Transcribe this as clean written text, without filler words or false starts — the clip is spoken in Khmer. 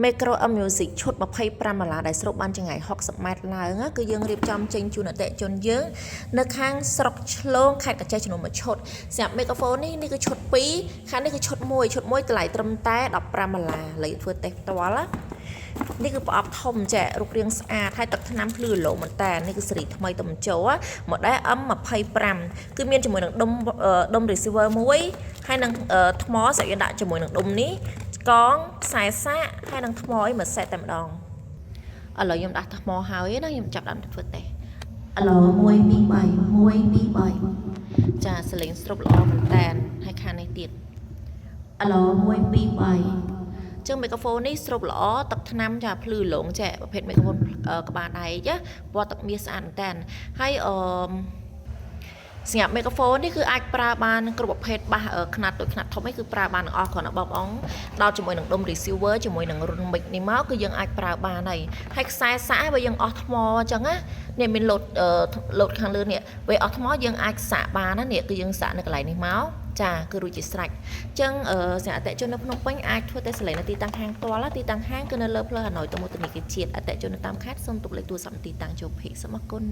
Micro Music ឈុត25 $ដែលស្រូបបានចង្អែ60 ម៉ែត្រឡើងគឺយើងរៀបចំចេញជូនអតិថិជនយើងនៅខាងស្រុកឆ្លងខេត្តកញ្ចេះចំនួន1ឈុតសម្រាប់ Microphone នេះគឺឈុត2ខាងនេះគឺឈុត1តម្លៃត្រឹមតែ$15លើធ្វើតេស្តផ្ទាល់នេះគឺប្រអប់ធំចារូបរាងស្អាតហើយទឹកថ្នាំភ្លឺលោមែនតើនេះគឺស៊េរីថ្មីតំចូល model M25 គឺមានជាមួយនឹងដុំ receiver មួយហើយនឹងថ្មសម្រាប់ដាក់ជាមួយនឹងដុំនេះកងខ្សែសាកហើយនឹងថ្មអីមួយសេតតែម្ដងឥឡូវខ្ញុំដាក់ថ្មហើយណាខ្ញុំចាប់ដាក់ធ្វើតេស្តឥឡូវ1 2 3 1 2 3ចាសលេងស្រូបល្អមែនតើហើយខាងនេះទៀតឥឡូវ1 2 3ចឹងមីក្រូហ្វូននេះស្រូបល្អទឹកថ្នាំចាភ្លឺលងចាប្រភេទមីក្រូហ្វូនក្បាលដៃចាពណ៌ទឹកមាសស្អាតមែនតើហើយសម្រាប់មីក្រូហ្វូននេះគឺអាចប្រើបានគ្រប់ប្រភេទបាសខ្នាតតូចខ្នាតធំនេះគឺប្រើបានទាំងអស់គ្រាន់តែបងដោតជាមួយនឹងដុំ receiver ជាមួយនឹងរុនមិចនេះមកគឺយើងអាចប្រើបានហើយខ្សែសាកបើយើងអស់ថ្មអញ្ចឹងណានេះមានលោតខាងលើនេះពេលអស់ថ្មយើងអាចសាកបានណានេះគឺយើងសាកនៅកន្លែងនេះមកចាគឺរួចជាស្រេចអញ្ចឹងសម្រាប់អតិថិជននៅភ្នំពេញអាចធ្វើតេស្តលេងនៅទីតាំងហាងផ្ទាល់ទីតាំងហាងគឺនៅលើផ្លូវហាណូយទៅមុខធនាគារជាតិអតិថិជននៅតាមខេត្តសូមទុកលេខទូរស័ព្ទទីតាំងចូលភីសូមអរគុណ